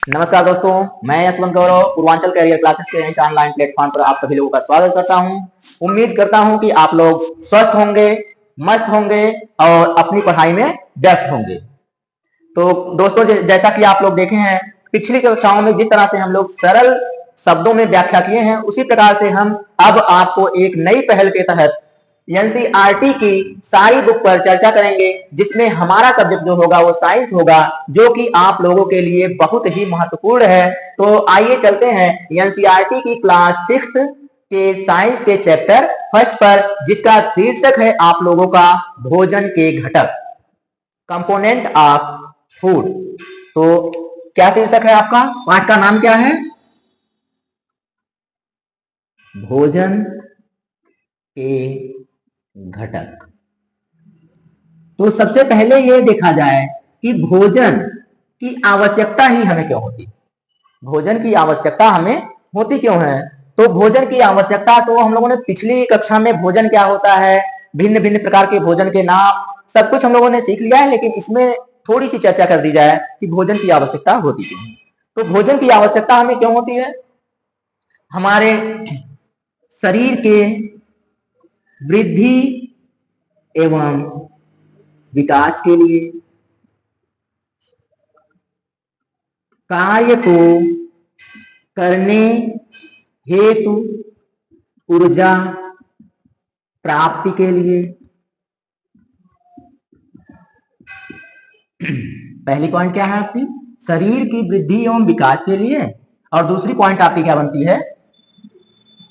नमस्कार दोस्तों, मैं यशवंत गौरव पूर्वांचल कैरियर क्लासेस के इस ऑनलाइन प्लेटफॉर्म पर आप सभी लोगों का स्वागत करता हूं। उम्मीद करता हूं कि आप लोग स्वस्थ होंगे, मस्त होंगे और अपनी पढ़ाई में व्यस्त होंगे। तो दोस्तों, जैसा कि आप लोग देखे हैं, पिछली कक्षाओं में जिस तरह से हम लोग सरल शब्दों में व्याख्या किए हैं, उसी प्रकार से हम अब आपको एक नई पहल के तहत एनसीईआरटी की सारी बुक पर चर्चा करेंगे, जिसमें हमारा सब्जेक्ट जो होगा वो साइंस होगा, जो कि आप लोगों के लिए बहुत ही महत्वपूर्ण है। तो आइए चलते हैं एनसीईआरटी की क्लास 6 के साइंस के चैप्टर फर्स्ट पर, जिसका शीर्षक है आप लोगों का भोजन के घटक, कंपोनेंट ऑफ फूड। तो क्या शीर्षक है आपका? पाठ का नाम क्या है? भोजन के घटक। तो सबसे पहले यह देखा जाए कि भोजन की आवश्यकता ही हमें क्यों होती है। भोजन की आवश्यकता हमें होती क्यों है? तो भोजन की आवश्यकता तो हम लोगों ने पिछली कक्षा में भोजन क्या होता है, भिन्न भिन्न प्रकार के भोजन के नाम, सब कुछ हम लोगों ने सीख लिया है, लेकिन इसमें थोड़ी सी चर्चा कर दी जाए कि भोजन की आवश्यकता होती क्यों है। तो भोजन की आवश्यकता हमें क्यों होती है? हमारे शरीर के वृद्धि एवं विकास के लिए, कार्य को करने हेतु ऊर्जा प्राप्ति के लिए। पहली पॉइंट क्या है आपकी? शरीर की वृद्धि एवं विकास के लिए। और दूसरी पॉइंट आपकी क्या बनती है?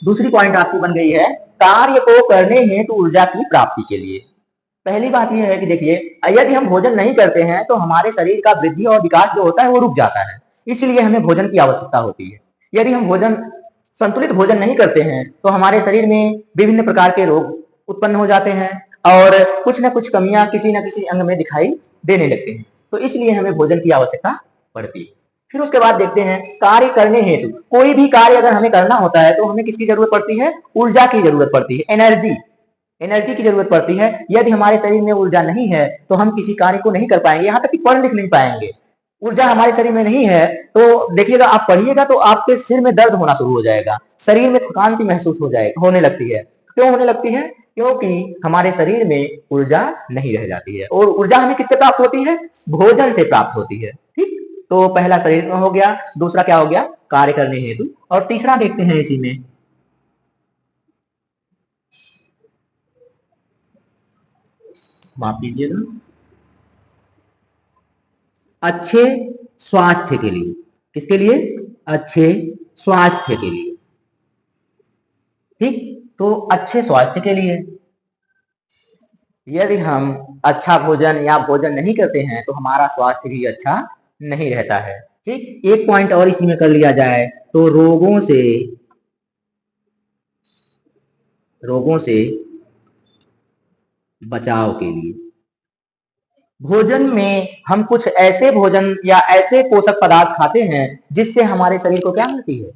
दूसरी पॉइंट आपकी बन गई है कार्य को करने हेतु ऊर्जा की प्राप्ति के लिए। पहली बात यह है कि देखिए, यदि हम भोजन नहीं करते हैं तो हमारे शरीर का वृद्धि और विकास जो होता है वो रुक जाता है, इसलिए हमें भोजन की आवश्यकता होती है। यदि हम संतुलित भोजन नहीं करते हैं तो हमारे शरीर में विभिन्न प्रकार के रोग उत्पन्न हो जाते हैं और कुछ न कुछ कमियां किसी न किसी अंग में दिखाई देने लगते हैं। तो इसलिए हमें भोजन की आवश्यकता पड़ती है। फिर उसके बाद देखते हैं कार्य करने हेतु। कोई भी कार्य अगर हमें करना होता है तो हमें किसकी जरूरत पड़ती है? ऊर्जा की जरूरत पड़ती है, एनर्जी की जरूरत पड़ती है। यदि हमारे शरीर में ऊर्जा नहीं है तो हम किसी कार्य को नहीं कर पाएंगे, यहाँ तक कि पढ़ लिख नहीं पाएंगे। ऊर्जा हमारे शरीर में नहीं है तो देखिएगा, आप पढ़िएगा तो आपके सिर में दर्द होना शुरू हो जाएगा, शरीर में थकान सी महसूस होने लगती है। क्यों होने लगती है? क्योंकि हमारे शरीर में ऊर्जा नहीं रह जाती है। और ऊर्जा हमें किससे प्राप्त होती है? भोजन से प्राप्त होती है। ठीक, तो पहला शरीर में हो गया, दूसरा क्या हो गया? कार्य करने हेतु। और तीसरा देखते हैं इसी में, माफ कीजिएगा, अच्छे स्वास्थ्य के लिए। किसके लिए? अच्छे स्वास्थ्य के लिए। ठीक, तो अच्छे स्वास्थ्य के लिए यदि हम अच्छा भोजन या भोजन नहीं करते हैं तो हमारा स्वास्थ्य भी अच्छा नहीं रहता है। ठीक, एक पॉइंट और इसी में कर लिया जाए तो रोगों से बचाव के लिए। भोजन में हम कुछ ऐसे भोजन या ऐसे पोषक पदार्थ खाते हैं जिससे हमारे शरीर को क्या मिलती है?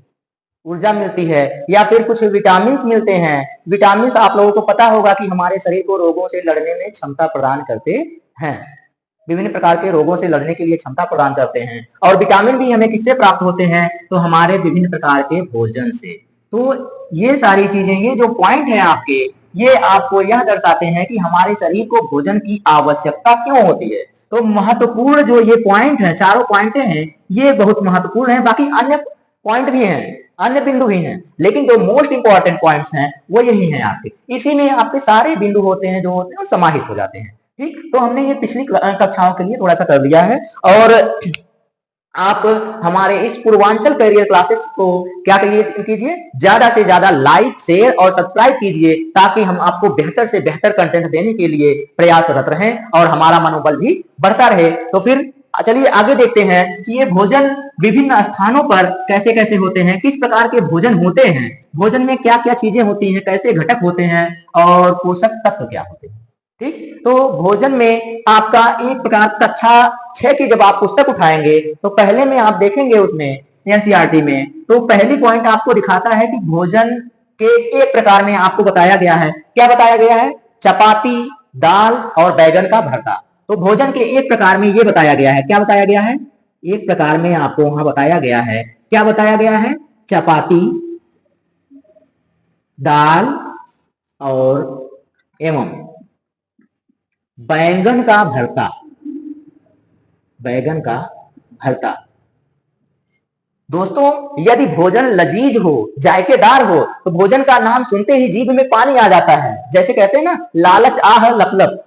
ऊर्जा मिलती है, या फिर कुछ विटामिन मिलते हैं। विटामिन आप लोगों को पता होगा कि हमारे शरीर को रोगों से लड़ने में क्षमता प्रदान करते हैं, विभिन्न प्रकार के रोगों से लड़ने के लिए क्षमता प्रदान करते हैं। और विटामिन भी हमें किससे प्राप्त होते हैं? तो हमारे विभिन्न प्रकार के भोजन से। तो ये सारी चीजें, ये जो पॉइंट है आपके, ये आपको यह दर्शाते हैं कि हमारे शरीर को भोजन की आवश्यकता क्यों होती है। तो महत्वपूर्ण जो ये पॉइंट है, चारों पॉइंट हैं, ये बहुत महत्वपूर्ण है। बाकी अन्य पॉइंट भी हैं, अन्य बिंदु भी हैं, लेकिन जो मोस्ट इंपॉर्टेंट पॉइंट्स हैं वो यही हैं आपके। इसी में आपके सारे बिंदु होते हैं, जो होते हैं वो समाहित हो जाते हैं। ठीक, तो हमने ये पिछली कक्षाओं के लिए थोड़ा सा कर दिया है। और आप हमारे इस पूर्वांचल करियर क्लासेस को क्या कीजिए, ज्यादा से ज्यादा लाइक, शेयर और सब्सक्राइब कीजिए, ताकि हम आपको बेहतर से बेहतर कंटेंट देने के लिए प्रयासरत रहें और हमारा मनोबल भी बढ़ता रहे। तो फिर चलिए आगे देखते हैं कि ये भोजन विभिन्न स्थानों पर कैसे कैसे होते हैं, किस प्रकार के भोजन होते हैं, भोजन में क्या क्या चीजें होती हैं, कैसे घटक होते हैं और पोषक तत्व क्या होते हैं। ठीक, तो भोजन में आपका एक प्रकार कक्षा 6 की जब आप पुस्तक उठाएंगे तो पहले में आप देखेंगे उसमें एनसीईआरटी में, तो पहली पॉइंट आपको दिखाता है कि भोजन के एक प्रकार में आपको बताया गया है। क्या बताया गया है? चपाती, दाल और बैगन का भरता। तो भोजन के एक प्रकार में ये बताया गया है। क्या बताया गया है? एक प्रकार में आपको वहां बताया गया है, क्या बताया गया है? चपाती, दाल और एवं बैंगन का भरता, बैगन का भरता। दोस्तों, यदि भोजन लजीज हो, जायकेदार हो, तो भोजन का नाम सुनते ही जीभ में पानी आ जाता है। जैसे कहते हैं ना, लालच आह लपलप।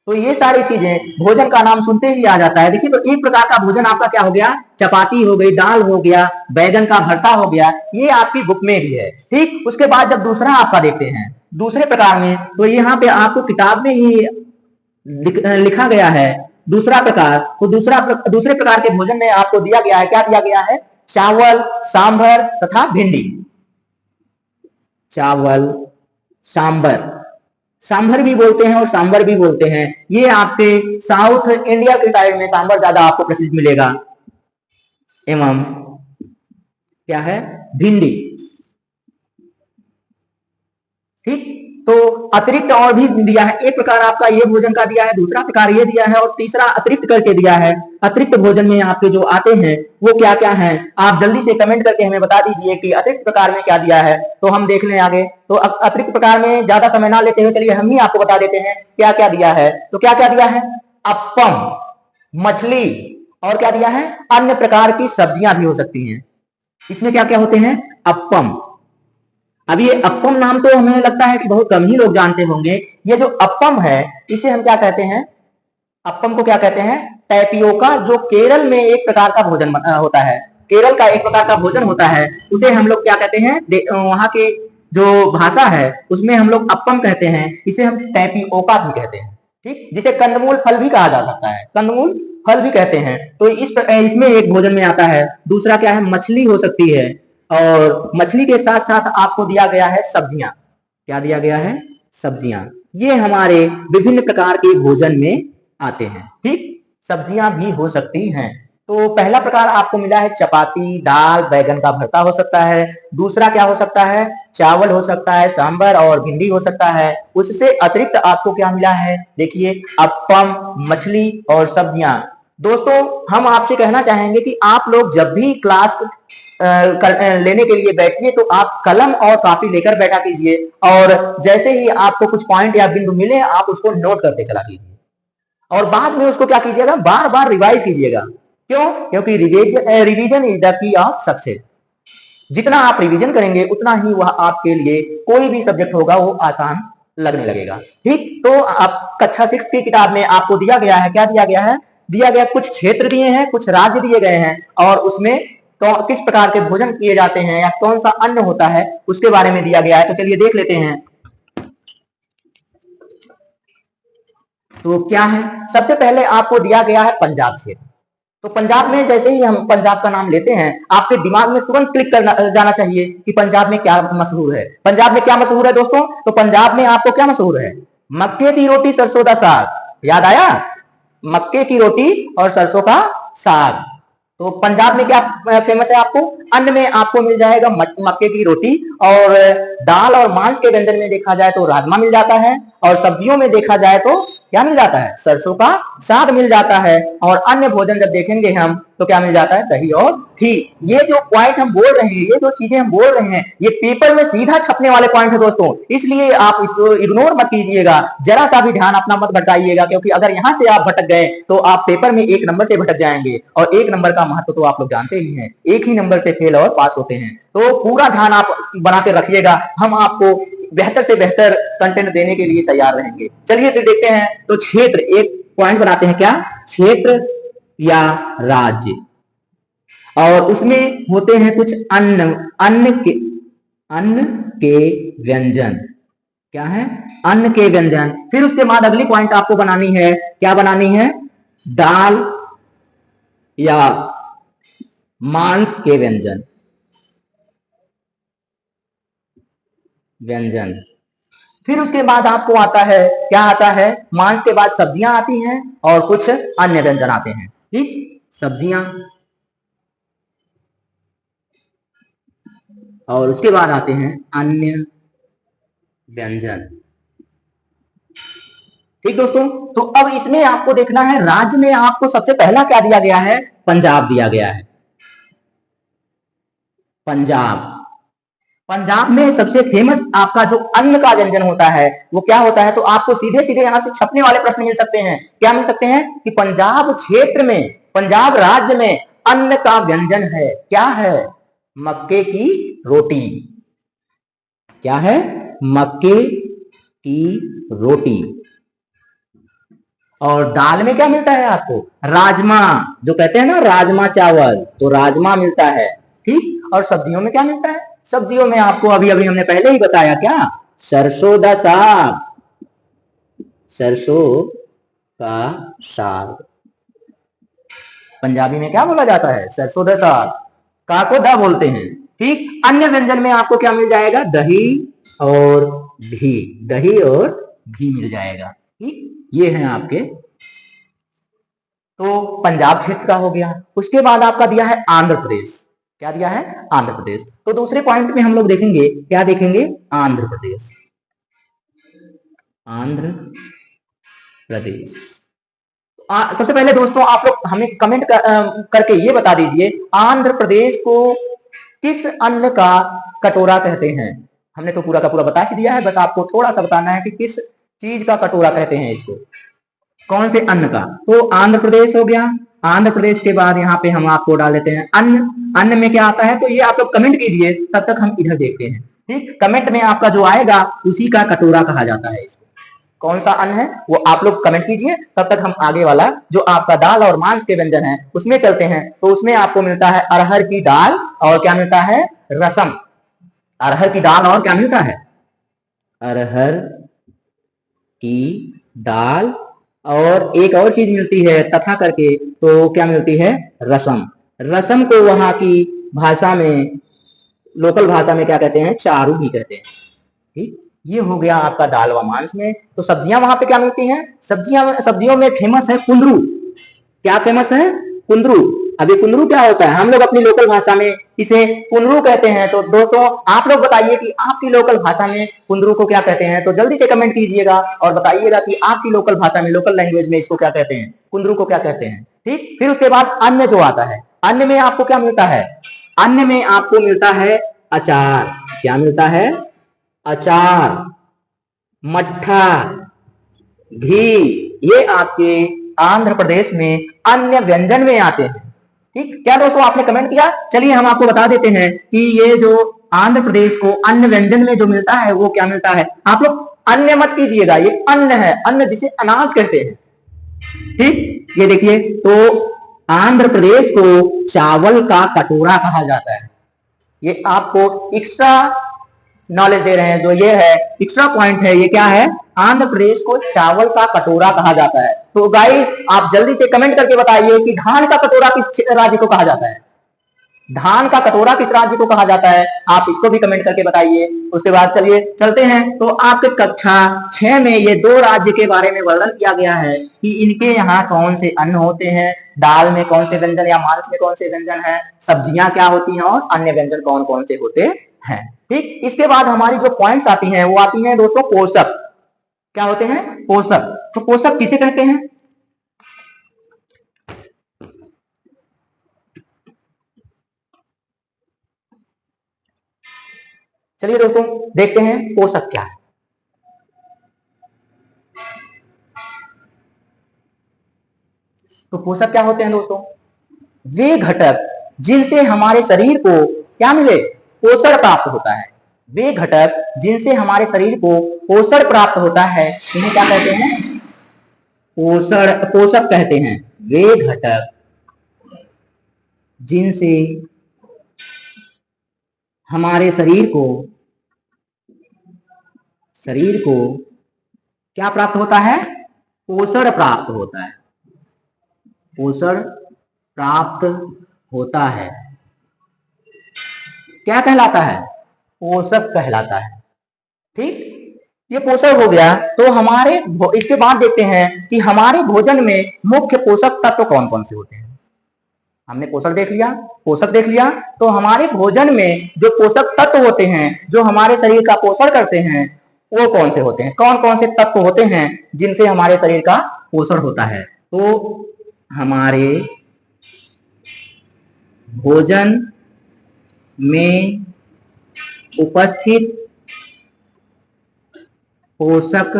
तो ये सारी चीजें भोजन का नाम सुनते ही आ जाता है। देखिए, तो एक प्रकार का भोजन आपका क्या हो गया? चपाती हो गई, दाल हो गया, बैगन का भरता हो गया, ये आपकी बुक में भी है। ठीक, उसके बाद जब दूसरा आपका देखते हैं, दूसरे प्रकार में, तो यहाँ पे आपको किताब में ही लिखा गया है दूसरा प्रकार। तो दूसरे प्रकार के भोजन में आपको दिया गया है, क्या दिया गया है? चावल, सांभर तथा भिंडी। चावल, सांभर, सांभर भी बोलते हैं और सांभर भी बोलते हैं। ये आपके साउथ इंडिया के साइड में सांभर ज्यादा आपको प्रसिद्ध मिलेगा। एवं क्या है? भिंडी। ठीक, तो अतिरिक्त और भी दिया है। एक प्रकार आपका ये भोजन का दिया है, दूसरा प्रकार ये दिया है, और तीसरा अतिरिक्त करके दिया है। अतिरिक्त भोजन में आपके जो आते हैं वो क्या क्या हैं? आप जल्दी से कमेंट करके हमें बता दीजिए कि अतिरिक्त प्रकार में क्या दिया है, तो हम देख लें आगे। तो अतिरिक्त प्रकार में ज्यादा समय ना लेते हुए चलिए हम ही आपको बता देते हैं क्या क्या दिया है। तो क्या क्या दिया है? अप्पम, मछली, और क्या दिया है? अन्य प्रकार की सब्जियां भी हो सकती हैं। इसमें क्या क्या होते हैं? अप्पम। अब ये अप्पम नाम तो हमें लगता है कि बहुत कम ही लोग जानते होंगे। ये जो अप्पम है, इसे हम क्या कहते हैं? अप्पम को क्या कहते हैं? टैपियोका, जो केरल में एक प्रकार का भोजन होता है। केरल का एक प्रकार का भोजन होता है, उसे हम लोग क्या कहते हैं? वहां की जो भाषा है उसमें हम लोग अप्पम कहते हैं, इसे हम टैपियोका भी कहते हैं। ठीक, जिसे कंदमूल फल भी कहा जा सकता है, कंदमूल फल भी कहते हैं। तो इसमें एक भोजन में आता है। दूसरा क्या है? मछली हो सकती है, और मछली के साथ साथ आपको दिया गया है सब्जियां। क्या दिया गया है? सब्जियां। ये हमारे विभिन्न प्रकार के भोजन में आते हैं। ठीक, सब्जियां भी हो सकती हैं। तो पहला प्रकार आपको मिला है चपाती, दाल, बैगन का भरता हो सकता है। दूसरा क्या हो सकता है? चावल हो सकता है, सांभर और भिंडी हो सकता है। उससे अतिरिक्त आपको क्या मिला है? देखिए, अप्पम, मछली और सब्जियां। दोस्तों, हम आपसे कहना चाहेंगे कि आप लोग जब भी क्लास लेने के लिए बैठिए तो आप कलम और कॉपी लेकर बैठा कीजिए, और जैसे ही आपको कुछ पॉइंट या बिंदु मिले आप उसको नोट करते चला कीजिए, और बाद में उसको क्या कीजिएगा? बार बार रिवाइज कीजिएगा। क्यों? क्योंकि revision is the key of success. जितना आप रिवीजन करेंगे उतना ही वह आपके लिए कोई भी सब्जेक्ट होगा वो आसान लगने लगेगा। ठीक, तो आप कक्षा 6 की किताब में आपको दिया गया है, क्या दिया गया है? दिया गया कुछ क्षेत्र दिए हैं, कुछ राज्य दिए गए हैं, और उसमें तो किस प्रकार के भोजन किए जाते हैं या कौन सा अन्न होता है उसके बारे में दिया गया है। तो चलिए देख लेते हैं। तो क्या है? सबसे पहले आपको दिया गया है पंजाब क्षेत्र। तो पंजाब में जैसे ही हम पंजाब का नाम लेते हैं, आपके दिमाग में तुरंत क्लिक करना जाना चाहिए कि पंजाब में क्या मशहूर है। पंजाब में क्या मशहूर है दोस्तों? तो पंजाब में आपको क्या मशहूर है? मक्के की रोटी, सरसों का साग। याद आया? मक्के की रोटी और सरसों का साग। तो पंजाब में क्या फेमस है? आपको अन्न में आपको मिल जाएगा मक्के की रोटी, और दाल और मांस के व्यंजन में देखा जाए तो राजमा मिल जाता है, और सब्जियों में देखा जाए तो क्या मिल जाता है? सरसों का साग मिल जाता है, और अन्य भोजन जब देखेंगे हम तो क्या मिल जाता है? दही और घी। ये जो पॉइंट हम बोल रहे हैं, ये जो चीजें हम बोल रहे हैं, ये पेपर में सीधा छपने वाले पॉइंट है दोस्तों, इसलिए आप इसको इग्नोर मत कीजिएगा, जरा सा भी ध्यान अपना मत भटकाइएगा, क्योंकि अगर यहां से आप भटक गए तो आप पेपर में 1 नंबर से भटक जाएंगे, और 1 नंबर का महत्व तो आप लोग जानते ही हैं, 1 ही नंबर से फेल और पास होते हैं। तो पूरा ध्यान आप बना के रखिएगा, हम आपको बेहतर से बेहतर कंटेंट देने के लिए तैयार रहेंगे। चलिए फिर देखते हैं। तो क्षेत्र, एक पॉइंट बनाते हैं, क्या? क्षेत्र या राज्य, और उसमें होते हैं कुछ अन्न के व्यंजन। क्या है? अन्न के व्यंजन। फिर उसके बाद अगली पॉइंट आपको बनानी है, क्या बनानी है? दाल या मांस के व्यंजन। फिर उसके बाद आपको आता है, क्या आता है? मांस के बाद सब्जियां आती हैं और कुछ अन्य व्यंजन आते हैं। ठीक, सब्जियां, और उसके बाद आते हैं अन्य व्यंजन। ठीक दोस्तों, तो अब इसमें आपको देखना है राज्य में आपको सबसे पहला क्या दिया गया है? पंजाब दिया गया है। पंजाब, पंजाब में सबसे फेमस आपका जो अन्न का व्यंजन होता है वो क्या होता है? तो आपको सीधे सीधे यहां से छपने वाले प्रश्न मिल सकते हैं। क्या मिल सकते हैं? कि पंजाब क्षेत्र में, पंजाब राज्य में अन्न का व्यंजन है, क्या है? मक्के की रोटी। क्या है? मक्के की रोटी। और दाल में क्या मिलता है आपको? राजमा, जो कहते हैं ना राजमा चावल, तो राजमा मिलता है। ठीक। और सब्जियों में क्या मिलता है? सब्जियों में आपको अभी अभी हमने पहले ही बताया, क्या? सरसों का साग, सरसों का साग। पंजाबी में क्या बोला जाता है? सरसों का साग, का को दा बोलते हैं। ठीक। अन्य व्यंजन में आपको क्या मिल जाएगा? दही और घी, दही और घी मिल जाएगा। ठीक। ये है आपके, तो पंजाब क्षेत्र का हो गया। उसके बाद आपका दिया है आंध्र प्रदेश। क्या दिया है? आंध्र प्रदेश। तो दूसरे पॉइंट में हम लोग देखेंगे, क्या देखेंगे? आंध्र प्रदेश। आंध्र प्रदेश। सबसे पहले दोस्तों आप लोग हमें कमेंट करके ये बता दीजिए, आंध्र प्रदेश को किस अन्न का कटोरा कहते हैं? हमने तो पूरा का पूरा बता ही दिया है, बस आपको थोड़ा सा बताना है कि किस चीज का कटोरा कहते हैं इसको, कौन से अन्न का। तो आंध्र प्रदेश हो गया। आंध्र प्रदेश के बाद यहाँ पे हम आपको डाल देते हैं अन्न। अन्न में क्या आता है? तो ये आप लोग कमेंट कीजिए, तब तक हम इधर देखते हैं। ठीक। कमेंट में आपका जो आएगा उसी का कटोरा कहा जाता है इसको। कौन सा अन्न है वो आप लोग कमेंट कीजिए, तब तक हम आगे वाला जो आपका दाल और मांस के व्यंजन है उसमें चलते हैं। तो उसमें आपको मिलता है अरहर की दाल और क्या मिलता है? रसम। अरहर की दाल और क्या मिलता है? अरहर की दाल और एक और चीज मिलती है तथा करके, तो क्या मिलती है? रसम। रसम को वहां की भाषा में, लोकल भाषा में क्या कहते हैं? चारू भी कहते हैं। ठीक। ये हो गया आपका दाल व मांस में। तो सब्जियां वहां पे क्या मिलती हैं? सब्जियों में फेमस है कुंदरू। क्या फेमस है? कुंदरू। अभी कुंदरू क्या होता है? हम लोग अपनी लोकल भाषा में इसे कुंदरू कहते हैं। तो दोस्तों आप लोग बताइए कि आपकी लोकल भाषा में कुंदरू को क्या कहते हैं? तो जल्दी से कमेंट कीजिएगा और बताइएगा कि आपकी लोकल भाषा में, लोकल लैंग्वेज में इसको क्या कहते हैं? कुंदरू को क्या कहते हैं? ठीक। फिर उसके बाद अन्न जो आता है, अन्न में आपको क्या मिलता है? अन्न में आपको मिलता है अचार। क्या मिलता है? अचार, मट्ठा, घी। ये आपके आंध्र प्रदेश में अन्य व्यंजन में आते हैं। ठीक। क्या दोस्तों आपने कमेंट किया? चलिए हम आपको बता देते हैं कि ये जो आंध्र प्रदेश को अन्य व्यंजन में जो मिलता है वो क्या मिलता है। आप लोग अन्य मत कीजिएगा, ये अन्न है, अन्न जिसे अनाज कहते हैं। ठीक। ये देखिए, तो आंध्र प्रदेश को चावल का कटोरा कहा जाता है। ये आपको एक्स्ट्रा नॉलेज दे रहे हैं, जो ये है एक्स्ट्रा पॉइंट है। ये क्या है? आंध्र प्रदेश को चावल का कटोरा कहा जाता है। तो गाइस आप जल्दी से कमेंट करके बताइए कि धान का कटोरा किस राज्य को कहा जाता है? धान का कटोरा किस राज्य को कहा जाता है? आप इसको भी कमेंट करके बताइए। उसके बाद चलिए चलते हैं। तो आपके कक्षा 6 में ये दो राज्य के बारे में वर्णन किया गया है कि इनके यहाँ कौन से अन्न होते हैं, दाल में कौन से व्यंजन या मांस में कौन से व्यंजन है, सब्जियां क्या होती हैं और अन्य व्यंजन कौन कौन से होते हैं। ठीक। इसके बाद हमारी जो पॉइंट्स आती हैं वो आती हैं दोस्तों पोषक। क्या होते हैं? पोषक। तो पोषक किसे कहते हैं? चलिए दोस्तों देखते हैं पोषक क्या है। तो पोषक क्या होते हैं दोस्तों? वे घटक जिनसे हमारे शरीर को क्या मिले? पोषण प्राप्त होता है। वे घटक जिनसे हमारे शरीर को पोषण प्राप्त होता है इन्हें क्या कहते हैं? पोषण, पोषक कहते हैं। वे घटक जिनसे हमारे शरीर को क्या प्राप्त होता है? पोषण प्राप्त होता है। पोषण प्राप्त होता है। क्या कहलाता है? पोषक कहलाता है। ठीक। ये पोषक हो गया। तो हमारे इसके बाद देखते हैं कि हमारे भोजन में मुख्य पोषक तत्व कौन कौन से होते हैं। हमने पोषण देख लिया, पोषक देख लिया। तो हमारे भोजन में जो पोषक तत्व होते हैं जो हमारे शरीर का पोषण करते हैं वो कौन से होते हैं? कौन कौन से तत्व होते हैं जिनसे हमारे शरीर का पोषण होता है? तो हमारे भोजन में उपस्थित पोषक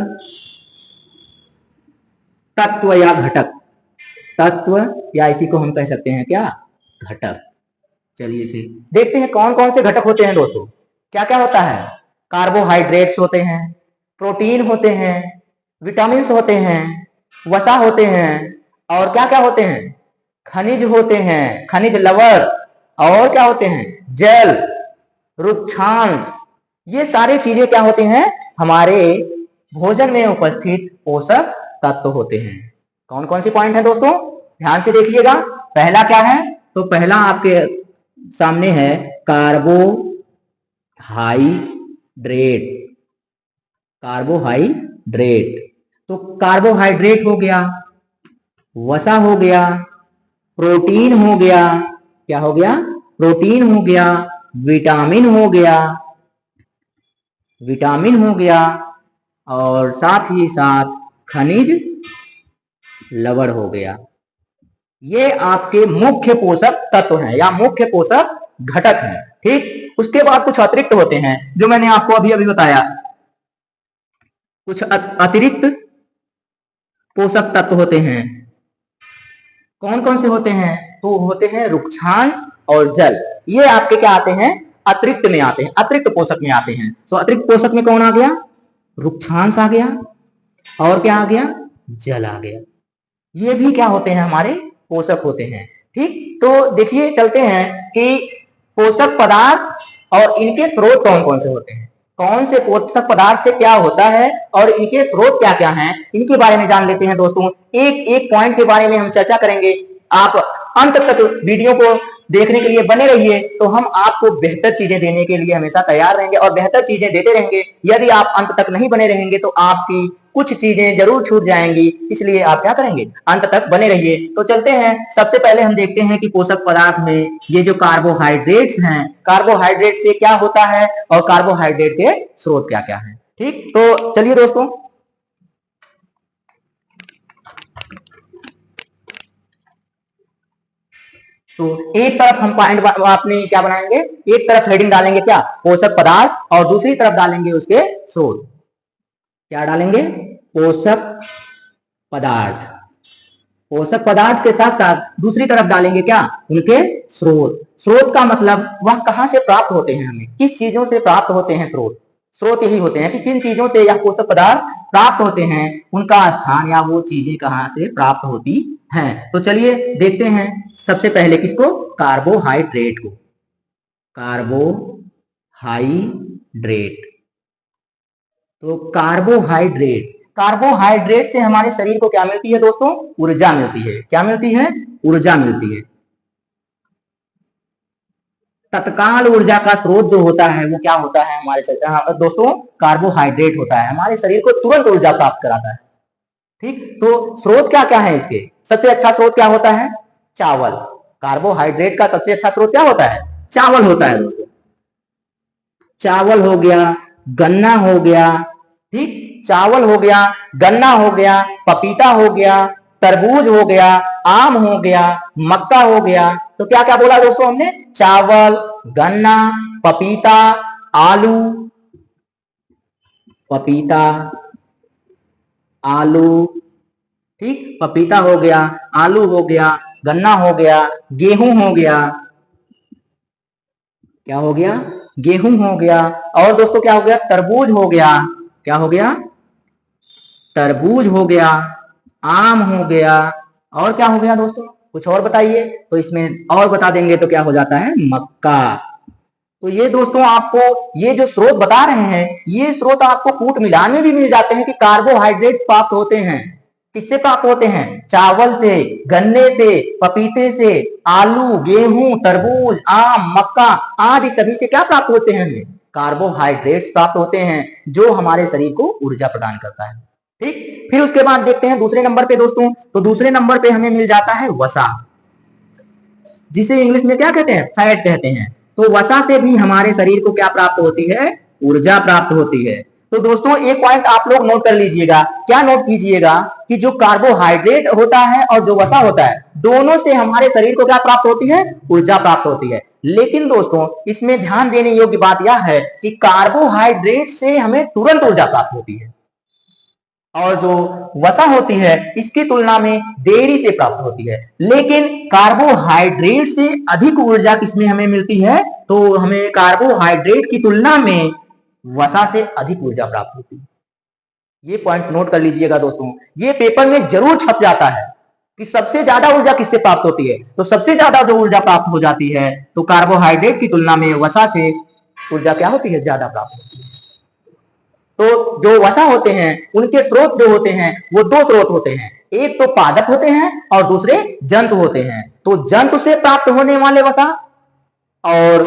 तत्व या घटक, तत्व या इसी को हम कह सकते हैं क्या, घटक। चलिए फिर देखते हैं कौन कौन से घटक होते हैं दोस्तों। क्या क्या होता है, कार्बोहाइड्रेट्स होते हैं, प्रोटीन होते हैं, विटामिन होते हैं, वसा होते हैं, और क्या क्या होते हैं, खनिज होते हैं, खनिज लवण, और क्या होते हैं, जल, रुक्षांश। ये सारी चीजें क्या होती हैं, हमारे भोजन में उपस्थित पोषक तत्व होते हैं। कौन कौन सी पॉइंट है दोस्तों, ध्यान से देखिएगा। पहला क्या है, तो पहला आपके सामने है कार्बोहाइड्रेट। कार्बोहाइड्रेट, तो कार्बोहाइड्रेट हो गया, वसा हो गया, प्रोटीन हो गया, क्या हो गया, प्रोटीन हो गया, विटामिन हो गया, विटामिन हो गया, और साथ ही साथ खनिज लवण हो गया। ये आपके मुख्य पोषक तत्व हैं या मुख्य पोषक घटक हैं। ठीक, उसके बाद कुछ अतिरिक्त होते हैं जो मैंने आपको अभी अभी बताया। कुछ अतिरिक्त पोषक तत्व होते हैं। कौन कौन से होते हैं, तो होते हैं रुक्षांश और जल। ये आपके क्या आते हैं, अतिरिक्त में आते हैं, अतिरिक्त पोषक में आते हैं। तो अतिरिक्त पोषक में कौन आ गया, रुक्षांश आ गया, और क्या आ गया, जल आ गया। ये भी क्या होते हैं, हमारे पोषक होते हैं। ठीक, तो देखिए चलते हैं कि पोषक पदार्थ और इनके स्रोत कौन कौन से होते हैं, कौन से पोषक पदार्थ से क्या होता है और इनके स्रोत क्या क्या हैं, इनके बारे में जान लेते हैं दोस्तों। एक एक पॉइंट के बारे में हम चर्चा करेंगे। आप अंत तक वीडियो को देखने के लिए बने रहिए, तो हम आपको बेहतर चीजें देने के लिए हमेशा तैयार रहेंगे और बेहतर चीजें देते रहेंगे। यदि आप अंत तक नहीं बने रहेंगे तो आपकी कुछ चीजें जरूर छूट जाएंगी, इसलिए आप क्या करेंगे, अंत तक बने रहिए। तो चलते हैं, सबसे पहले हम देखते हैं कि पोषक पदार्थ में ये जो कार्बोहाइड्रेट्स हैं, कार्बोहाइड्रेट से क्या होता है और कार्बोहाइड्रेट के स्रोत क्या क्या है। ठीक, तो चलिए दोस्तों, तो एक तरफ हम पॉइंट अपने क्या बनाएंगे, एक तरफ हेडिंग डालेंगे क्या, पोषक पदार्थ, और दूसरी तरफ डालेंगे उसके स्रोत। क्या डालेंगे, पोषक पदार्थ। पोषक पदार्थ के साथ साथ दूसरी तरफ डालेंगे क्या, उनके स्रोत। स्रोत का मतलब वह कहां से प्राप्त होते हैं, हमें किस चीजों से प्राप्त होते हैं स्रोत। स्रोत यही होते हैं कि किन चीजों से यह पोषक पदार्थ प्राप्त होते हैं, उनका स्थान या वो चीजें कहां से प्राप्त होती हैं। तो चलिए देखते हैं सबसे पहले किसको, कार्बोहाइड्रेट को। कार्बोहाइड्रेट, तो कार्बोहाइड्रेट, कार्बोहाइड्रेट से हमारे शरीर को क्या मिलती है दोस्तों, ऊर्जा मिलती है। क्या मिलती है, ऊर्जा मिलती है। तत्काल ऊर्जा का स्रोत जो होता है वो क्या होता है हमारे शरीर, दोस्तों कार्बोहाइड्रेट होता है, हमारे शरीर को तुरंत ऊर्जा प्राप्त कराता है। ठीक, तो स्रोत क्या क्या है इसके, सबसे अच्छा स्रोत क्या होता है, चावल। कार्बोहाइड्रेट का सबसे अच्छा स्रोत क्या होता है, चावल होता है दोस्तों। चावल हो गया, गन्ना हो गया, ठीक, चावल हो गया, गन्ना हो गया, पपीता हो गया, तरबूज हो गया, आम हो गया, मक्का हो गया। तो क्या क्या बोला दोस्तों हमने, चावल, गन्ना, पपीता, आलू, पपीता, आलू, ठीक, पपीता हो गया, आलू हो गया, गन्ना हो गया, गेहूं हो गया, क्या हो गया, गेहूं हो गया, और दोस्तों क्या हो गया, तरबूज हो गया, क्या हो गया, तरबूज हो गया, आम हो गया, और क्या हो गया दोस्तों, कुछ और बताइए। तो इसमें और बता देंगे तो क्या हो जाता है, मक्का। तो ये दोस्तों आपको ये जो स्रोत बता रहे हैं, ये स्रोत आपको कूट मिलान में भी मिल जाते हैं कि कार्बोहाइड्रेट प्राप्त होते हैं, किससे प्राप्त होते हैं, चावल से, गन्ने से, पपीते से, आलू, गेहूं, तरबूज, आम, मक्का आदि सभी से क्या प्राप्त होते हैं, हमें कार्बोहाइड्रेट्स प्राप्त होते हैं, जो हमारे शरीर को ऊर्जा प्रदान करता है। ठीक, फिर उसके बाद देखते हैं दूसरे नंबर पे दोस्तों, तो दूसरे नंबर पे हमें मिल जाता है वसा, जिसे इंग्लिश में क्या कहते हैं, फैट कहते हैं। तो वसा से भी हमारे शरीर को क्या प्राप्त होती है, ऊर्जा प्राप्त होती है। तो दोस्तों एक पॉइंट आप लोग नोट कर लीजिएगा, क्या नोट कीजिएगा कि जो कार्बोहाइड्रेट होता है और जो वसा होता है, दोनों से हमारे शरीर को क्या प्राप्त होती है? ऊर्जा प्राप्त होती है। लेकिन दोस्तों इसमें ध्यान देने योग्य बात यह है कि कार्बोहाइड्रेट से हमें तुरंत ऊर्जा प्राप्त होती है और जो वसा होती है इसकी तुलना में देरी से प्राप्त होती है। लेकिन कार्बोहाइड्रेट से अधिक ऊर्जा किसमें हमें मिलती है? तो हमें कार्बोहाइड्रेट की तुलना में वसा से अधिक ऊर्जा प्राप्त होती है। ये पॉइंट नोट कर लीजिएगा दोस्तों, ये पेपर में जरूर छप जाता है कि सबसे ज्यादा ऊर्जा किससे प्राप्त होती है। तो सबसे ज्यादा जो ऊर्जा प्राप्त हो जाती है तो कार्बोहाइड्रेट की तुलना में वसा से ऊर्जा क्या होती है? ज्यादा प्राप्त होती है। तो जो वसा होते हैं उनके स्रोत जो होते हैं वो दो स्रोत होते हैं, एक तो पादप होते हैं और दूसरे जंतु होते हैं। तो जंतु से प्राप्त होने वाले वसा और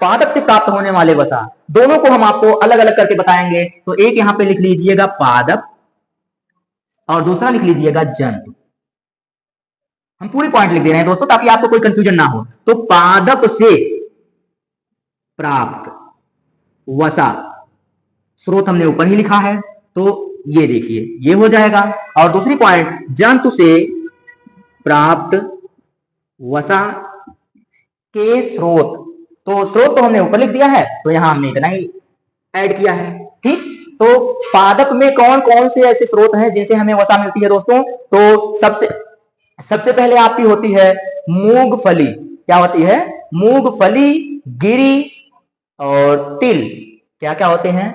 पादप से प्राप्त होने वाले वसा, दोनों को हम आपको अलग अलग करके बताएंगे। तो एक यहां पे लिख लीजिएगा पादप और दूसरा लिख लीजिएगा जंतु। हम पूरी पॉइंट लिख दे रहे हैं दोस्तों ताकि आपको कोई कंफ्यूजन ना हो। तो पादप से प्राप्त वसा स्रोत हमने ऊपर ही लिखा है, तो ये देखिए ये हो जाएगा। और दूसरी पॉइंट जंतु से प्राप्त वसा के स्रोत, तो स्रोत तो हमने ऊपर लिख दिया है, तो यहां हमने इतना ही ऐड किया है। ठीक, तो पादप में कौन कौन से ऐसे स्रोत हैं जिनसे हमें वसा मिलती है दोस्तों? तो सबसे पहले आपकी होती है मूंगफली। क्या होती है? मूंगफली, गिरी और तिल। क्या क्या होते हैं?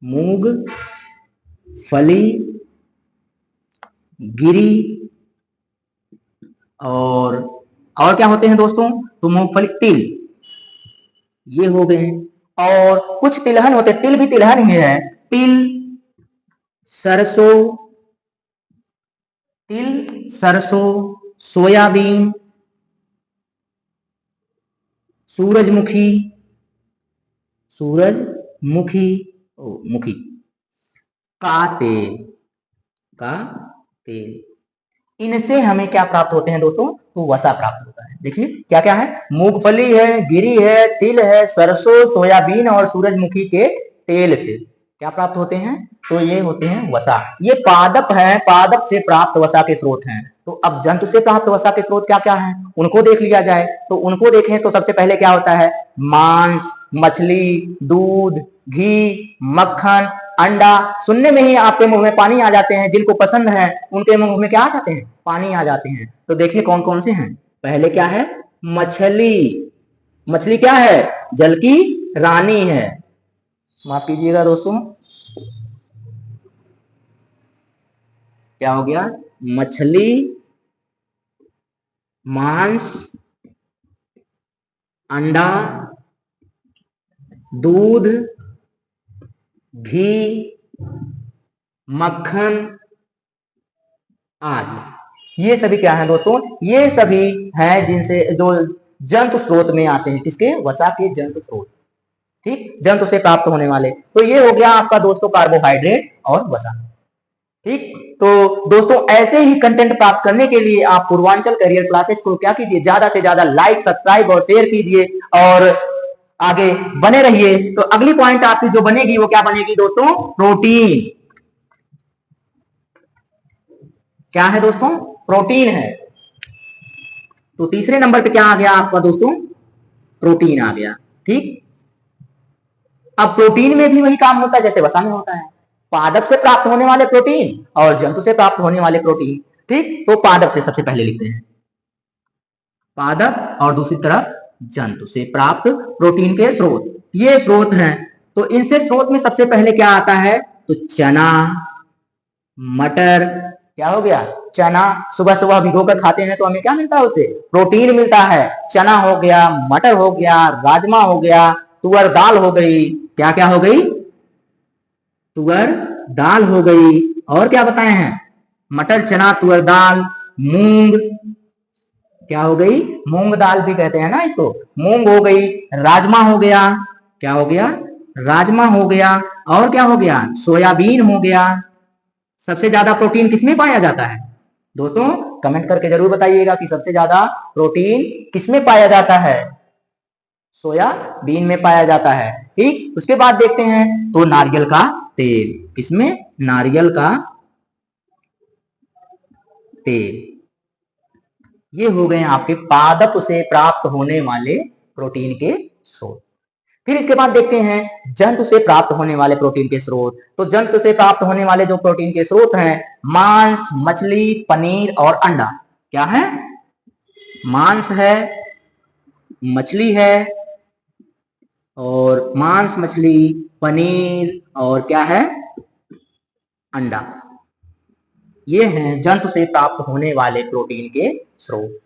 मूंगफली, गिरी और क्या होते हैं दोस्तों? तो मूंगफली, तिल, ये हो गए। और कुछ तिलहन होते हैं, तिल भी तिलहन ही है। तिल, सरसों, सोयाबीन, सूरजमुखी, मुखी का तेल, इनसे हमें क्या प्राप्त होते हैं दोस्तों? तो वसा प्राप्त होता है। देखिए क्या क्या है? मूंगफली है, गिरी है, तिल है, सरसों, सोयाबीन और सूरजमुखी के तेल से क्या प्राप्त होते हैं? तो ये होते हैं वसा। ये पादप है, पादप से प्राप्त वसा के स्रोत हैं। तो अब जंतु से प्राप्त वसा के स्रोत क्या क्या है उनको देख लिया जाए। तो उनको देखें तो सबसे पहले क्या होता है? मांस, मछली, दूध, घी, मक्खन, अंडा। सुनने में ही आपके मुंह में पानी आ जाते हैं, जिनको पसंद है उनके मुंह में क्या आ जाते हैं? पानी आ जाते हैं। तो देखिए कौन कौन से हैं। पहले क्या है? मछली। मछली क्या है? जल की रानी है। माफ कीजिएगा दोस्तों, क्या हो गया? मछली, मांस, अंडा, दूध, घी, मक्खन आदि। ये सभी क्या है दोस्तों? ये सभी हैं जिनसे जो जंतु स्रोत में आते हैं। किसके? वसा के जंतु स्रोत। ठीक, जंतु से प्राप्त होने वाले। तो ये हो गया आपका दोस्तों कार्बोहाइड्रेट और वसा। ठीक, तो दोस्तों ऐसे ही कंटेंट प्राप्त करने के लिए आप पूर्वांचल करियर क्लासेस को क्या कीजिए? ज्यादा से ज्यादा लाइक, सब्सक्राइब और शेयर कीजिए और आगे बने रहिए। तो अगली पॉइंट आपकी जो बनेगी वो क्या बनेगी दोस्तों? प्रोटीन। क्या है दोस्तों? प्रोटीन है। तो तीसरे नंबर पे क्या आ गया आपका दोस्तों? प्रोटीन आ गया। ठीक, अब प्रोटीन में भी वही काम होता है जैसे वसा में होता है। पादप से प्राप्त होने वाले प्रोटीन और जंतु से प्राप्त होने वाले प्रोटीन। ठीक, तो पादप से सबसे पहले लिखते हैं, पादप और दूसरी तरफ जंतु से प्राप्त प्रोटीन के स्रोत। ये स्रोत हैं। तो इनसे स्रोत में सबसे पहले क्या आता है? तो चना, मटर। क्या हो गया? चना सुबह सुबह भिगो कर खाते हैं तो हमें क्या मिलता है? उससे प्रोटीन मिलता है। चना हो गया, मटर हो गया, राजमा हो गया, तुअर दाल हो गई। क्या क्या हो गई? तुअर दाल हो गई। और क्या बताए हैं? मटर, चना, तुअर दाल, मूंग। क्या हो गई? मूंग दाल भी कहते हैं ना इसको। मूंग हो गई, राजमा हो गया। क्या हो गया? राजमा हो गया। और क्या हो गया? सोयाबीन हो गया। सबसे ज्यादा प्रोटीन किसमें पाया जाता है दोस्तों? कमेंट करके जरूर बताइएगा कि सबसे ज्यादा प्रोटीन किसमें पाया जाता है? सोयाबीन में पाया जाता है। ठीक, उसके बाद देखते हैं तो नारियल का तेल, किसमें? नारियल का तेल। ये हो गए आपके पादप से प्राप्त होने वाले प्रोटीन के स्रोत। फिर इसके बाद देखते हैं जंतु से प्राप्त होने वाले प्रोटीन के स्रोत। तो जंतु से प्राप्त होने वाले जो प्रोटीन के स्रोत हैं, मांस, मछली, पनीर और अंडा। क्या है? मांस है, मछली है, और मांस, मछली, पनीर और क्या है? अंडा। ये हैं जंतु से प्राप्त होने वाले प्रोटीन के स्रोत।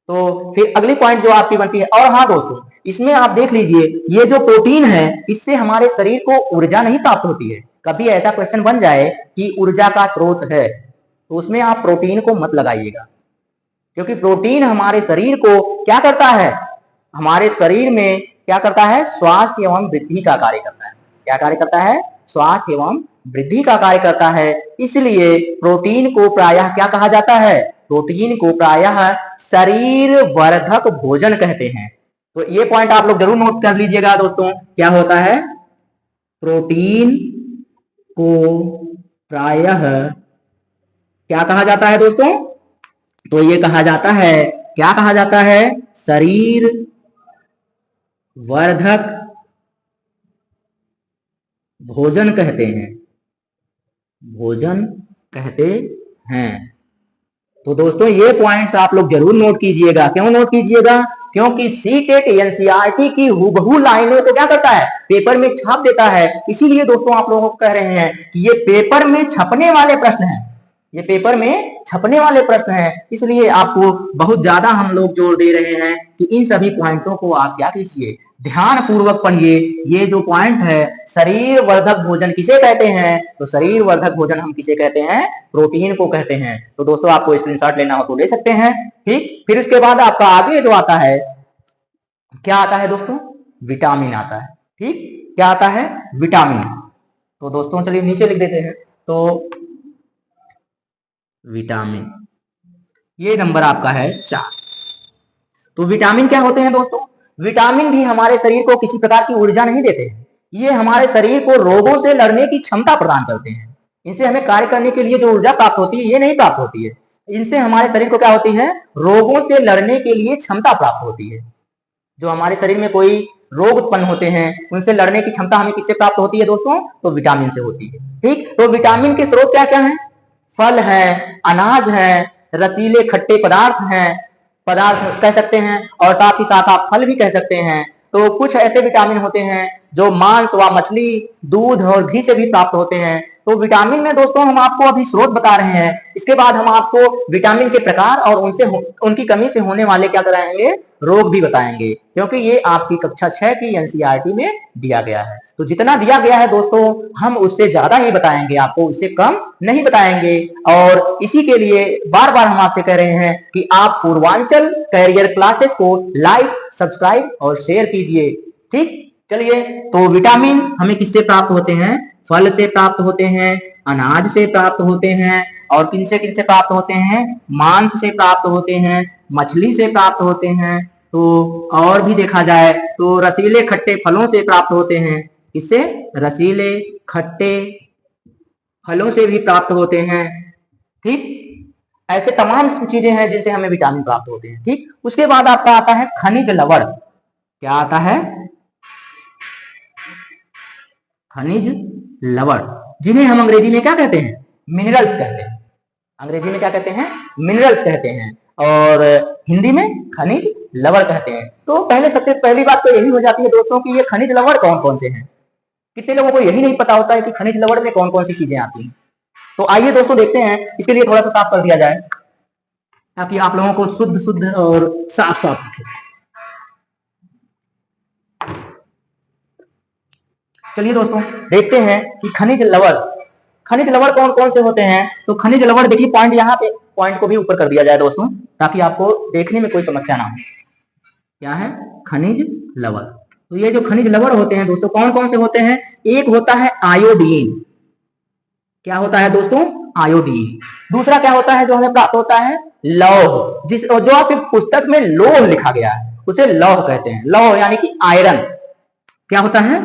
तो फिर अगली पॉइंट जो आपकी बनती है, और हाँ दोस्तों, इसमें आप देख लीजिए, ये जो प्रोटीन है इससे हमारे शरीर को ऊर्जा नहीं प्राप्त होती है। कभी ऐसा क्वेश्चन बन जाए कि ऊर्जा का स्रोत है, तो उसमें आप प्रोटीन को मत लगाइएगा, क्योंकि प्रोटीन हमारे शरीर को क्या करता है? हमारे शरीर में क्या करता है? स्वास्थ्य एवं वृद्धि का कार्य करता है। क्या कार्य करता है? स्वास्थ्य एवं वृद्धि का कार्य करता है। इसलिए प्रोटीन को प्रायः क्या कहा जाता है? प्रोटीन को प्रायः शरीर वर्धक भोजन कहते हैं। तो ये पॉइंट आप लोग जरूर नोट कर लीजिएगा दोस्तों। क्या होता है? प्रोटीन को प्रायः क्या कहा जाता है दोस्तों? तो ये कहा जाता है, क्या कहा जाता है? शरीर वर्धक भोजन कहते हैं। भोजन कहते हैं। तो दोस्तों ये पॉइंट्स आप लोग जरूर नोट कीजिएगा। क्यों नोट कीजिएगा? क्योंकि सीटेट एनसीईआरटी की हुबहू लाइनों को क्या करता है? पेपर में छाप देता है। इसीलिए दोस्तों आप लोगों को कह रहे हैं कि ये पेपर में छपने वाले प्रश्न हैं। ये पेपर में छपने वाले प्रश्न हैं, इसलिए आपको बहुत ज्यादा हम लोग जोर दे रहे हैं कि इन सभी पॉइंटों को आप क्या कीजिए? ध्यान पूर्वक पढ़िए। ये जो पॉइंट है, शरीर वर्धक भोजन किसे कहते हैं? तो शरीर वर्धक भोजन हम किसे कहते हैं? प्रोटीन को कहते हैं। तो दोस्तों आपको स्क्रीनशॉट लेना हो तो ले सकते हैं। ठीक, फिर इसके बाद आपका आगे जो आता है, क्या आता है दोस्तों? विटामिन आता है। ठीक, क्या आता है? विटामिन। तो दोस्तों चलिए नीचे लिख देते हैं। तो विटामिन, ये नंबर आपका है 4। तो विटामिन क्या होते हैं दोस्तों? विटामिन भी हमारे शरीर को किसी प्रकार की ऊर्जा नहीं देते हैं। ये हमारे शरीर को रोगों से लड़ने की क्षमता प्रदान करते हैं। इनसे हमें कार्य करने के लिए जो ऊर्जा प्राप्त होती है, ये नहीं प्राप्त होती है। इनसे हमारे शरीर को क्या होती है? रोगों से लड़ने के लिए क्षमता प्राप्त होती है। जो हमारे शरीर में कोई रोग उत्पन्न होते हैं, उनसे लड़ने की क्षमता हमें किससे प्राप्त होती है दोस्तों? तो विटामिन से होती है। ठीक, तो विटामिन के स्रोत क्या क्या है? फल है, अनाज है, रसीले खट्टे पदार्थ कह सकते हैं, और साथ ही साथ आप फल भी कह सकते हैं। तो कुछ ऐसे विटामिन होते हैं जो मांस व मछली, दूध और घी से भी प्राप्त होते हैं। तो विटामिन में दोस्तों हम आपको अभी स्रोत बता रहे हैं। इसके बाद हम आपको विटामिन के प्रकार और उनकी कमी से होने वाले क्या कराएंगे? रोग भी बताएंगे, क्योंकि ये आपकी कक्षा 6 की एनसीईआरटी में दिया गया है। तो जितना दिया गया है दोस्तों, हम उससे ज्यादा ही बताएंगे, आपको उससे कम नहीं बताएंगे। और इसी के लिए बार बार हम आपसे कह रहे हैं कि आप पूर्वांचल कैरियर क्लासेस को लाइक, सब्सक्राइब और शेयर कीजिए। ठीक, चलिए, तो विटामिन हमें किससे प्राप्त होते हैं? फल से प्राप्त होते हैं, अनाज से प्राप्त होते हैं, और किनसे किनसे प्राप्त होते हैं? मांस से प्राप्त होते हैं, मछली से प्राप्त होते हैं। तो और भी देखा जाए तो रसीले खट्टे फलों से प्राप्त होते हैं। किससे? रसीले खट्टे फलों से भी प्राप्त होते हैं। ठीक, ऐसे तमाम चीजें हैं जिनसे हमें विटामिन प्राप्त होते हैं। ठीक, उसके बाद आपका आता है खनिज लवण। क्या आता है? खनिज लवण, जिन्हें हम अंग्रेजी में क्या कहते हैं? मिनरल्स कहते हैं। अंग्रेजी में क्या कहते हैं? मिनरल्स कहते हैं, और हिंदी में खनिज लवण कहते हैं। तो पहले सबसे पहली बात तो यही हो जाती है दोस्तों कि ये खनिज लवण कौन कौन से हैं। कितने लोगों को यही नहीं पता होता है कि खनिज लवण में कौन कौन सी चीजें आती हैं। तो आइए दोस्तों देखते हैं, इसके लिए थोड़ा सा साफ कर दिया जाए ताकि आप लोगों को शुद्ध शुद्ध और साफ साफ दिखे। चलिए दोस्तों देखते हैं कि खनिज लवण कौन कौन से होते हैं। तो खनिज लवण देखिए, पॉइंट यहाँ पे, पॉइंट को भी ऊपर कर दिया जाए दोस्तों ताकि आपको देखने में कोई समस्या ना हो। क्या है? खनिज लवण। तो ये जो खनिज लवण होते हैं दोस्तों, कौन कौन से होते हैं? एक होता है आयोडीन। क्या होता है दोस्तों? आयोडीन। दूसरा क्या होता है जो हमें प्राप्त होता है? लौह, जो आपकी पुस्तक में लौह लिखा गया है, उसे लौह कहते हैं। लौह यानी कि आयरन क्या होता है,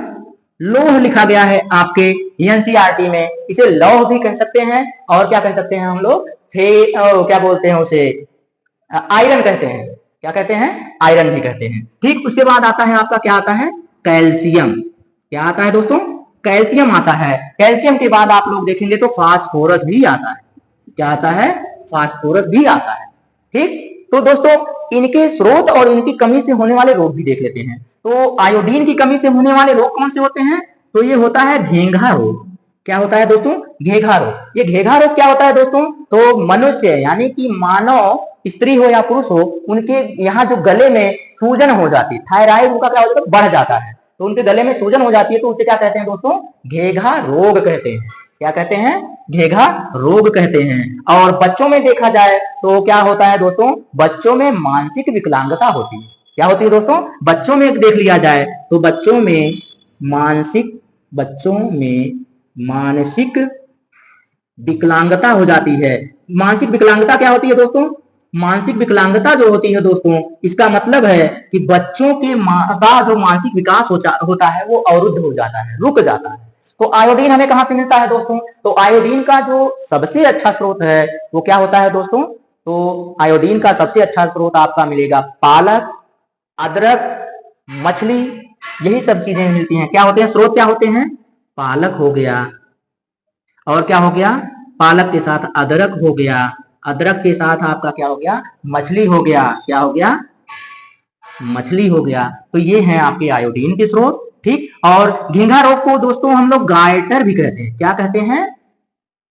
लौह लिखा गया है आपके एनसीईआरटी में, इसे लौह भी कह सकते हैं और क्या कह सकते हैं हम लोग, क्या बोलते हैं उसे, आयरन कहते हैं। क्या कहते हैं, आयरन भी कहते हैं। ठीक, उसके बाद आता है आपका क्या आता है, कैल्शियम। क्या आता है दोस्तों, कैल्शियम आता है। कैल्शियम के बाद आप लोग देखेंगे तो फास्फोरस भी आता है। क्या आता है, फास्फोरस भी आता है। ठीक, तो दोस्तों इनके स्रोत और इनकी कमी से होने वाले रोग भी देख लेते हैं। तो आयोडीन की कमी से होने वाले रोग कौन से होते हैं, तो ये होता है घेंघा रोग। क्या होता है दोस्तों, घेंघा रोग। ये घेंघा रोग क्या होता है दोस्तों, तो मनुष्य यानी कि मानव, स्त्री हो या पुरुष हो, उनके यहाँ जो गले में सूजन हो जाती है, थायराइड उनका क्या हो जाता है, बढ़ जाता है, तो उनके गले में सूजन हो जाती है, तो उसे क्या कहते हैं दोस्तों, घेंघा रोग कहते हैं। क्या कहते हैं, घेंघा रोग कहते हैं। और बच्चों में देखा जाए तो क्या होता है दोस्तों, बच्चों में मानसिक विकलांगता होती है। क्या होती है दोस्तों, बच्चों में देख लिया जाए तो बच्चों में मानसिक विकलांगता हो जाती है। मानसिक विकलांगता क्या होती है दोस्तों, मानसिक विकलांगता जो होती है दोस्तों, इसका मतलब है कि बच्चों के का जो मानसिक विकास होता है वो अवरुद्ध हो जाता है, रुक जाता है। तो आयोडीन हमें कहां से मिलता है दोस्तों, तो आयोडीन का जो सबसे अच्छा स्रोत है वो क्या होता है दोस्तों, तो आयोडीन का सबसे अच्छा स्रोत आपका मिलेगा पालक, अदरक, मछली, यही सब चीजें मिलती हैं। क्या होते हैं स्रोत, क्या होते हैं, पालक हो गया, और क्या हो गया, पालक के साथ अदरक हो गया, अदरक के साथ आपका क्या हो गया, मछली हो गया। क्या हो गया, मछली हो गया। तो ये है आपके आयोडीन के स्रोत। ठीक, और घेंघा रोग को दोस्तों हम लोग गायटर भी कहते हैं। क्या कहते हैं,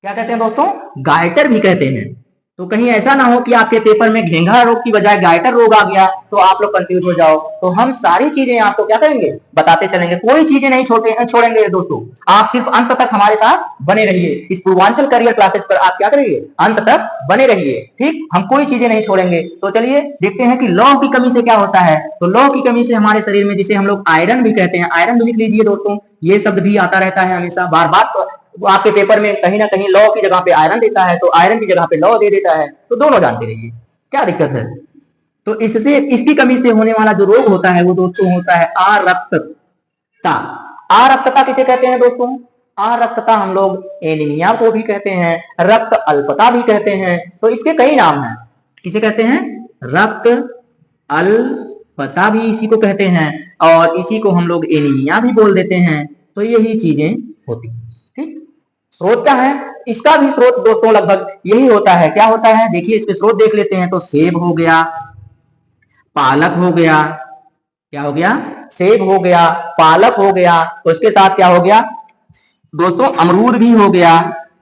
क्या कहते हैं दोस्तों, गायटर भी कहते हैं। तो कहीं ऐसा ना हो कि आपके पेपर में घेंघा रोग की बजाय गायटर रोग आ गया तो आप लोग कंफ्यूज हो जाओ। तो हम सारी चीजें आपको क्या करेंगे, बताते चलेंगे, कोई चीजें नहीं छोड़ेंगे दोस्तों। आप सिर्फ अंत तक हमारे साथ बने रहिए। इस पूर्वांचल करियर क्लासेस पर आप क्या करेंगे, अंत तक बने रहिए। ठीक, हम कोई चीजें नहीं छोड़ेंगे। तो चलिए देखते हैं कि लौह की कमी से क्या होता है। तो लौह की कमी से हमारे शरीर में, जिसे हम लोग आयरन भी कहते हैं, आयरन भी लिख लीजिए दोस्तों, ये शब्द भी आता रहता है हमेशा, बार बार वो आपके पेपर में कहीं ना कहीं लॉ की जगह पे आयरन देता है, तो आयरन की जगह पे लॉ दे देता है, तो दोनों जानते रहिए, क्या दिक्कत है। तो इससे, इसकी कमी से होने वाला जो रोग होता है वो दोस्तों होता है आरक्तता। आरक्तता किसे कहते हैं दोस्तों, आरक्तता हम लोग एनीमिया को भी कहते हैं, रक्त अल्पता भी कहते हैं। तो इसके कई नाम हैं। किसे कहते हैं, रक्त अल्पता भी इसी को कहते हैं, और इसी को हम लोग एनीमिया भी बोल देते हैं। तो यही चीजें होती है। ठीक, स्रोत क्या है, इसका भी स्रोत दोस्तों लगभग यही होता है। क्या होता है, देखिए इसके स्रोत देख लेते हैं। तो सेब हो गया, पालक हो गया, क्या हो गया, सेब हो गया, पालक हो गया, उसके साथ क्या हो गया दोस्तों, अमरूद भी हो गया।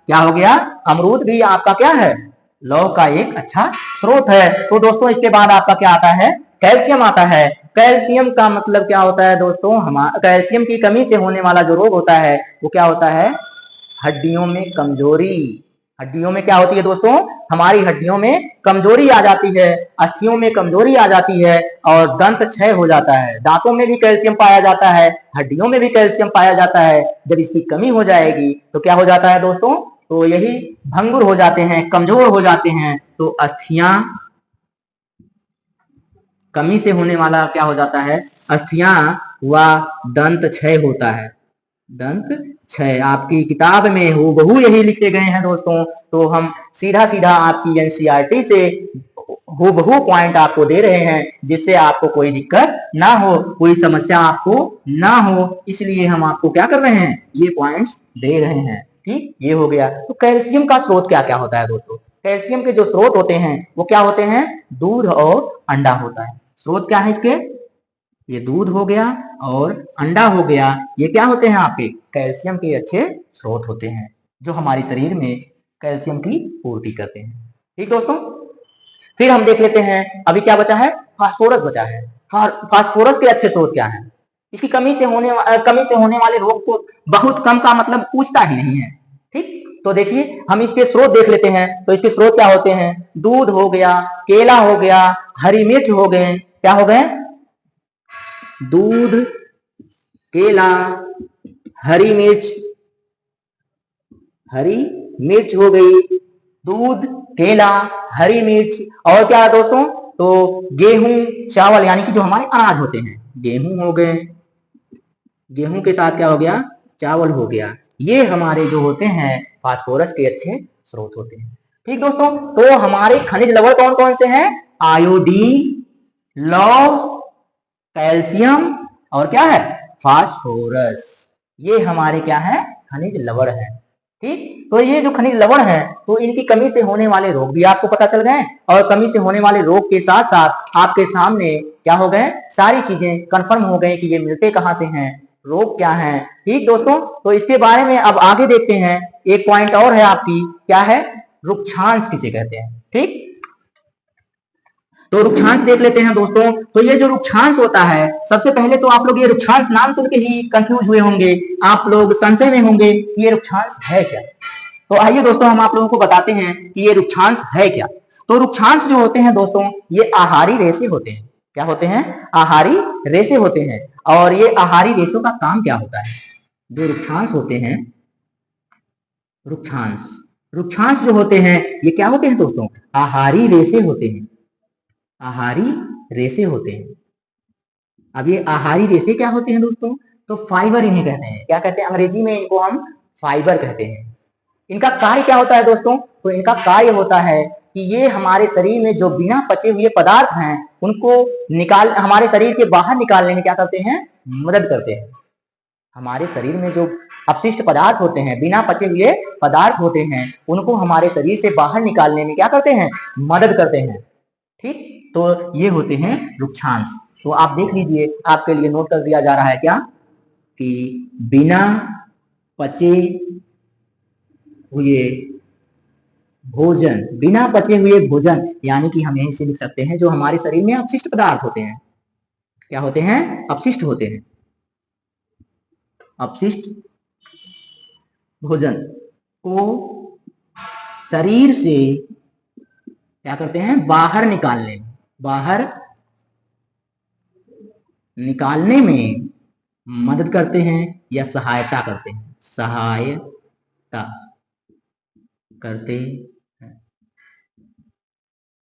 क्या हो गया, अमरूद भी आपका क्या है, लौह का एक अच्छा स्रोत है। तो दोस्तों इसके बाद आपका क्या आता है, कैल्शियम आता है। कैल्शियम का मतलब क्या होता है दोस्तों, कैल्शियम की कमी से होने वाला जो रोग होता है वो क्या होता है, हड्डियों में कमजोरी। हड्डियों में क्या होती है दोस्तों, हमारी हड्डियों में कमजोरी आ जाती है, अस्थियों में कमजोरी आ जाती है, और दंत क्षय हो जाता है। दांतों में भी कैल्शियम पाया जाता है, हड्डियों में भी कैल्शियम पाया जाता है। जब इसकी कमी हो जाएगी तो क्या हो जाता है दोस्तों, तो यही भंगुर हो जाते हैं, कमजोर हो जाते हैं। तो अस्थियां, कमी से होने वाला क्या हो जाता है, अस्थियां व दंत क्षय होता है। दंत क्षय आपकी किताब में हूबहू यही लिखे गए हैं दोस्तों। तो हम सीधा सीधा आपकी एनसीईआरटी से हूबहू पॉइंट आपको दे रहे हैं, जिससे आपको कोई दिक्कत ना हो, कोई समस्या आपको ना हो, इसलिए हम आपको क्या कर रहे हैं, ये पॉइंट्स दे रहे हैं। ठीक, ये हो गया। तो कैल्शियम का स्रोत क्या क्या होता है दोस्तों, कैल्शियम के जो स्रोत होते हैं वो क्या होते हैं, दूध और अंडा होता है। स्रोत क्या है इसके, ये दूध हो गया और अंडा हो गया, ये क्या होते हैं आपके कैल्शियम के अच्छे स्रोत होते हैं, जो हमारे शरीर में कैल्शियम की पूर्ति करते हैं। ठीक दोस्तों, फिर हम देख लेते हैं, अभी क्या बचा है, फास्फोरस बचा है। फास्फोरस के अच्छे स्रोत क्या है, इसकी कमी से होने वाले रोग को बहुत कम का मतलब पूछता ही नहीं है। ठीक, तो देखिए हम इसके स्रोत देख लेते हैं। तो इसके स्रोत क्या होते हैं, दूध हो गया, केला हो गया, हरी मिर्च हो गए। क्या हो गए, दूध, केला, हरी मिर्च, हरी मिर्च हो गई, दूध, केला, हरी मिर्च, और क्या है दोस्तों, तो गेहूं, चावल यानी कि जो हमारे अनाज होते हैं, गेहूं हो गए, गेहूं के साथ क्या हो गया, चावल हो गया, ये हमारे जो होते हैं फास्फोरस के अच्छे स्रोत होते हैं। ठीक दोस्तों, तो हमारे खनिज लवण कौन कौन से हैं, आयोडीन, लौह, कैल्शियम और क्या है, फास्फोरस, ये हमारे क्या है, खनिज लवण है। ठीक, तो ये जो खनिज लवण है, तो इनकी कमी से होने वाले रोग भी आपको पता चल गए, और कमी से होने वाले रोग के साथ साथ आपके सामने क्या हो गए, सारी चीजें कंफर्म हो गए कि ये मिलते कहां से हैं, रोग क्या है। ठीक दोस्तों, तो इसके बारे में अब आगे देखते हैं। एक पॉइंट और है आपकी, क्या है, रुक्षांश किसे कहते हैं। ठीक, तो रुक्षांश देख लेते हैं दोस्तों। तो ये जो रुक्षांश होता है, सबसे पहले तो आप लोग ये रुक्षांश नाम सुन के ही कंफ्यूज हुए होंगे, आप लोग संशय में होंगे कि ये रुक्षांश है क्या। तो आइए दोस्तों, हम आप लोगों को बताते हैं कि ये रुक्षांश है क्या। तो रुक्षांश जो होते हैं दोस्तों, ये आहारी रेशे होते हैं। क्या होते हैं, आहारी रेशे होते हैं। और ये आहारी रेशों का काम क्या होता है, जो रुक्षांश होते हैं, रुक्षांश रुक्षांश जो होते हैं, ये क्या होते हैं दोस्तों, आहारी रेशे होते हैं, आहारी रेशे होते हैं। अब ये आहारी रेशे क्या होते हैं दोस्तों, तो फाइबर इन्हें कहते हैं। क्या कहते हैं, अंग्रेजी में इनको हम फाइबर कहते हैं। इनका कार्य क्या होता है दोस्तों, तो इनका कार्य होता है कि ये हमारे शरीर में जो बिना पचे हुए पदार्थ हैं, उनको हमारे शरीर के बाहर निकालने में क्या करते हैं, मदद करते हैं। हमारे शरीर में जो अपशिष्ट पदार्थ होते हैं, बिना पचे हुए पदार्थ होते हैं, उनको हमारे शरीर से बाहर निकालने में क्या करते हैं, मदद करते हैं। ठीक, तो ये होते हैं रुक्षांश। तो आप देख लीजिए, आपके लिए नोट कर दिया जा रहा है क्या, कि बिना पचे हुए भोजन, बिना पचे हुए भोजन, यानी कि हम यहीं से लिख सकते हैं जो हमारे शरीर में अपशिष्ट पदार्थ होते हैं। क्या होते हैं, अपशिष्ट होते हैं। अपशिष्ट भोजन को शरीर से क्या करते हैं, बाहर निकालने में मदद करते हैं या सहायता करते हैं, सहायता करते हैं।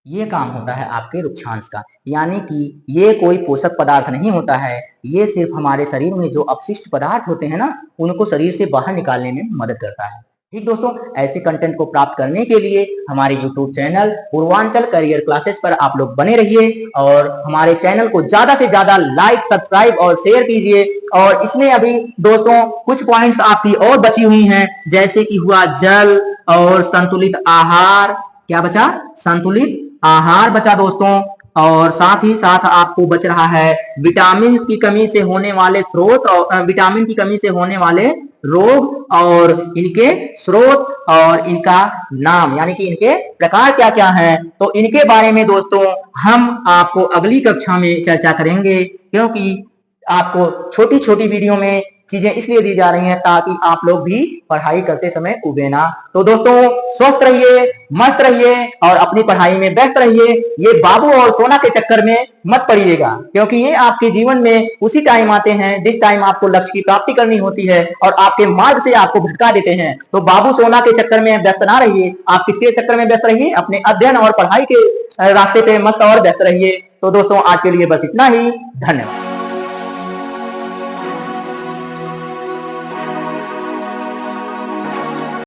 ये काम होता है आपके रुक्षांश का। यानी कि ये कोई पोषक पदार्थ नहीं होता है, ये सिर्फ हमारे शरीर में जो अपशिष्ट पदार्थ होते हैं ना, उनको शरीर से बाहर निकालने में मदद करता है। ठीक दोस्तों, ऐसे कंटेंट को प्राप्त करने के लिए हमारे YouTube channel Purvanchal career classes पर आप लोग बने रहिए, और हमारे चैनल को ज्यादा से ज्यादा लाइक, सब्सक्राइब और शेयर कीजिए। और इसमें अभी दोस्तों कुछ पॉइंट्स आपकी और बची हुई हैं, जैसे कि हुआ जल और संतुलित आहार। क्या बचा, संतुलित आहार बचा दोस्तों। और साथ ही साथ आपको बच रहा है विटामिन की कमी से होने वाले स्रोत, और विटामिन की कमी से होने वाले रोग और इनके स्रोत और इनका नाम, यानी कि इनके प्रकार क्या क्या हैं। तो इनके बारे में दोस्तों हम आपको अगली कक्षा में चर्चा करेंगे, क्योंकि आपको छोटी छोटी वीडियो में चीजें इसलिए दी जा रही हैं ताकि आप लोग भी पढ़ाई करते समय उबे ना। तो दोस्तों स्वस्थ रहिए, मस्त रहिए और अपनी पढ़ाई में व्यस्त रहिए। ये बाबू और सोना के चक्कर में मत पड़िएगा, क्योंकि ये आपके जीवन में उसी टाइम आते हैं जिस टाइम आपको लक्ष्य की प्राप्ति करनी होती है और आपके मार्ग से आपको भटका देते हैं। तो बाबू सोना के चक्कर में व्यस्त ना रहिए, आप किसके चक्कर में व्यस्त रहिए, अपने अध्ययन और पढ़ाई के रास्ते पे मस्त और व्यस्त रहिए। तो दोस्तों आज के लिए बस इतना ही, धन्यवाद।